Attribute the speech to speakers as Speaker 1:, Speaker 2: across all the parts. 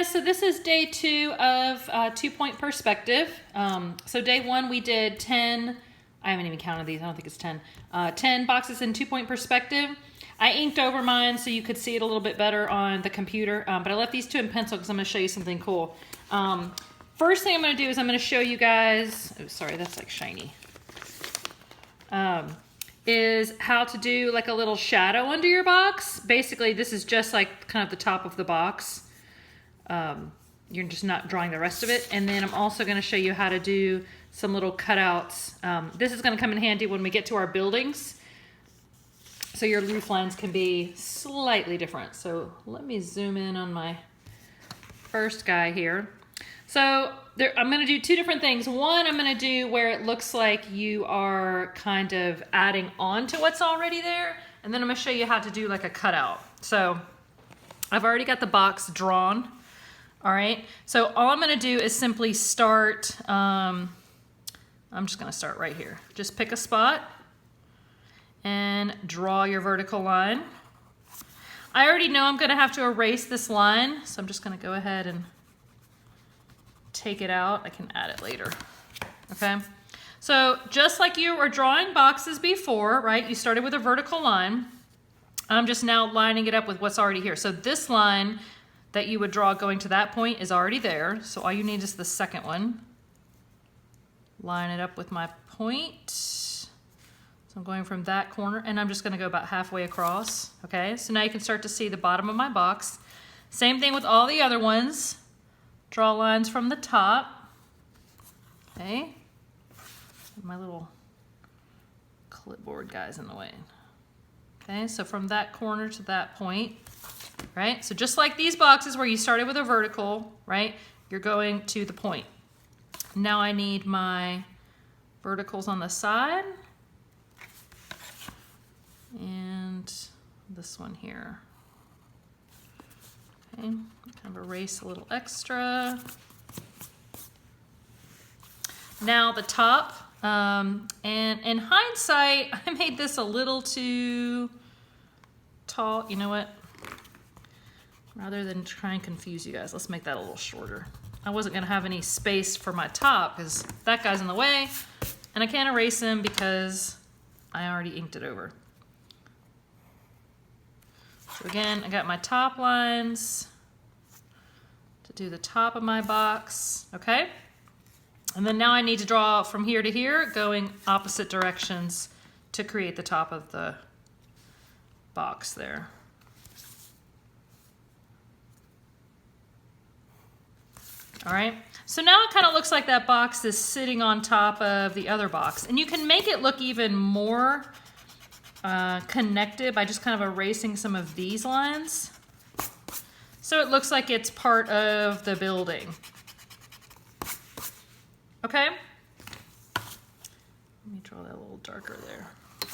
Speaker 1: guys, so this is day 2 of 2-point perspective. So day 1 we did 10, I haven't even counted these, I don't think it's 10. 10 boxes in 2-point perspective. I inked over mine so you could see it a little bit better on the computer, but I left these 2 in pencil because I'm going to show you something cool. First thing I'm going to do is I'm going to show you guys, oh sorry, that's like shiny, is how to do like a little shadow under your box. Basically this is just like kind of the top of the box. You're just not drawing the rest of it. And then I'm also going to show you how to do some little cutouts. This is going to come in handy when we get to our buildings, so your roof lines can be slightly different. So let me zoom in on my first guy here. So I'm going to do 2 different things. One, I'm going to do where it looks like you are kind of adding on to what's already there. And then I'm going to show you how to do like a cutout. So I've already got the box drawn. All right, so all I'm gonna do is simply start, I'm just gonna start right here. Just pick a spot and draw your vertical line. I already know I'm gonna have to erase this line, so I'm just gonna go ahead and take it out. I can add it later, okay? So just like you were drawing boxes before, right? You started with a vertical line. I'm just now lining it up with what's already here. So this line that you would draw going to that point is already there. So all you need is the second one. Line it up with my point. So I'm going from that corner and I'm just gonna go about halfway across. Okay, so now you can start to see the bottom of my box. Same thing with all the other ones. Draw lines from the top. Okay, my little clipboard guy's in the way. Okay, so from that corner to that point, right? So just like these boxes where you started with a vertical, right? You're going to the point. Now I need my verticals on the side and this one here. Okay, kind of erase a little extra. Now the top, and in hindsight, I made this a little too tall. You know what? Rather than try and confuse you guys, let's make that a little shorter. I wasn't gonna have any space for my top because that guy's in the way and I can't erase him because I already inked it over. So again, I got my top lines to do the top of my box, okay? And then now I need to draw from here to here, going opposite directions to create the top of the box there. All right, so now it kind of looks like that box is sitting on top of the other box. And you can make it look even more connected by just kind of erasing some of these lines. So it looks like it's part of the building. Okay? Let me draw that a little darker there.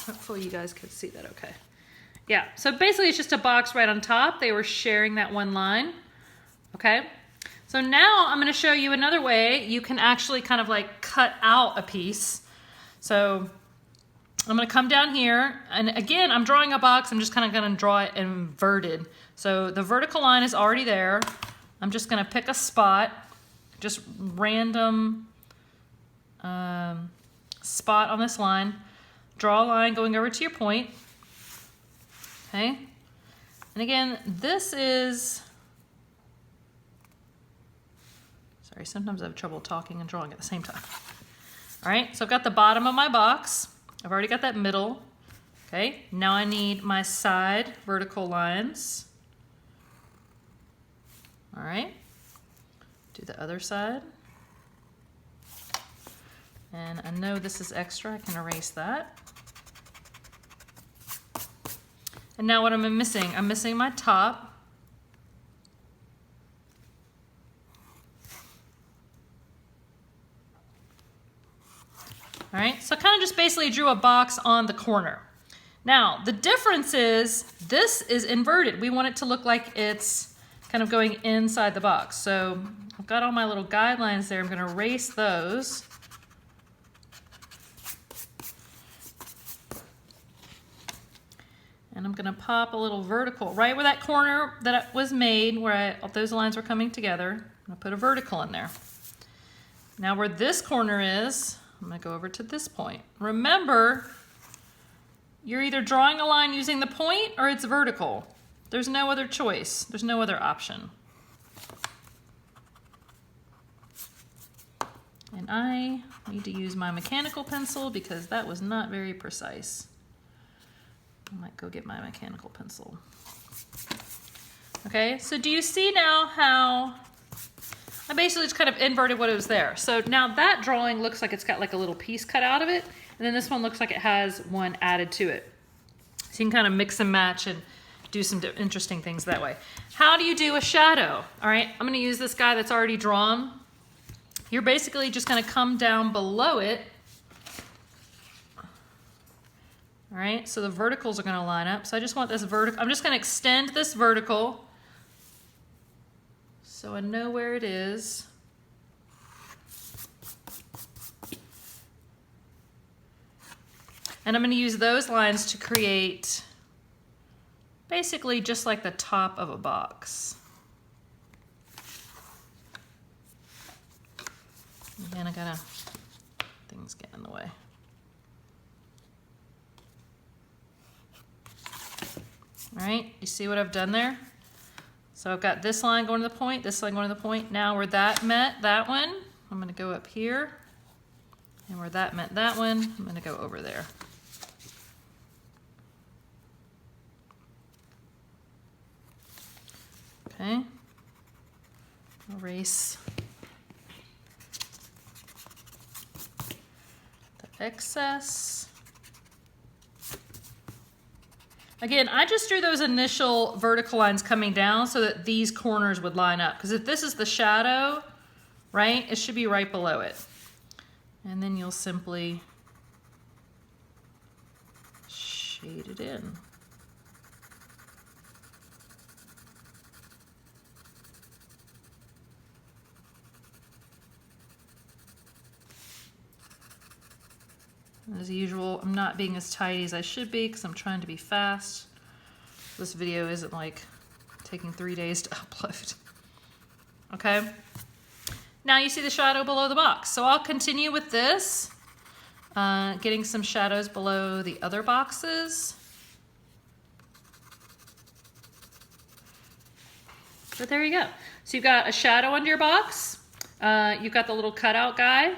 Speaker 1: Hopefully you guys can see that okay. Yeah, so basically it's just a box right on top. They were sharing that one line, okay? So now I'm gonna show you another way you can actually kind of like cut out a piece. So I'm gonna come down here, and again, I'm drawing a box, I'm just kind of gonna draw it inverted. So the vertical line is already there. I'm just gonna pick a spot, just random spot on this line, draw a line going over to your point, okay? And again, this is, sorry, sometimes I have trouble talking and drawing at the same time. All right, so I've got the bottom of my box. I've already got that middle. Okay, now I need my side vertical lines. All right, do the other side. And I know this is extra, I can erase that. And now what am I missing? I'm missing my top. All right, so I kind of just basically drew a box on the corner. Now, the difference is this is inverted. We want it to look like it's kind of going inside the box. So I've got all my little guidelines there. I'm going to erase those. And I'm gonna pop a little vertical, right where that corner that was made, where those lines were coming together. I'm gonna put a vertical in there. Now where this corner is, I'm gonna go over to this point. Remember, you're either drawing a line using the point or it's vertical. There's no other choice. There's no other option. And I need to use my mechanical pencil because that was not very precise. I might go get my mechanical pencil. Okay, so do you see now how I basically just kind of inverted what was there. So now that drawing looks like it's got like a little piece cut out of it, and then this one looks like it has one added to it. So you can kind of mix and match and do some interesting things that way. How do you do a shadow? All right, I'm gonna use this guy that's already drawn. You're basically just gonna come down below it. All right, so the verticals are gonna line up. So I just want this vertical, I'm just gonna extend this vertical so I know where it is. And I'm gonna use those lines to create basically just like the top of a box. And I gotta, things get in the way. All right, you see what I've done there? So I've got this line going to the point, this line going to the point. Now where that met that one, I'm gonna go up here. And where that met that one, I'm gonna go over there. Okay, erase the excess. Again, I just drew those initial vertical lines coming down so that these corners would line up. Because if this is the shadow, right, it should be right below it. And then you'll simply shade it in. As usual, I'm not being as tidy as I should be because I'm trying to be fast. This video isn't like taking 3 days to upload. Okay. Now you see the shadow below the box. So I'll continue with this, getting some shadows below the other boxes. But there you go. So you've got a shadow under your box. You've got the little cutout guy.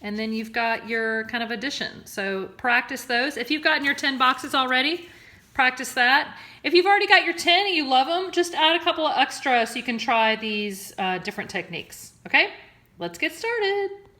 Speaker 1: And then you've got your kind of addition. So practice those. If you've gotten your 10 boxes already, practice that. If you've already got your 10 and you love them, just add a couple of extra so you can try these different techniques. Okay, let's get started.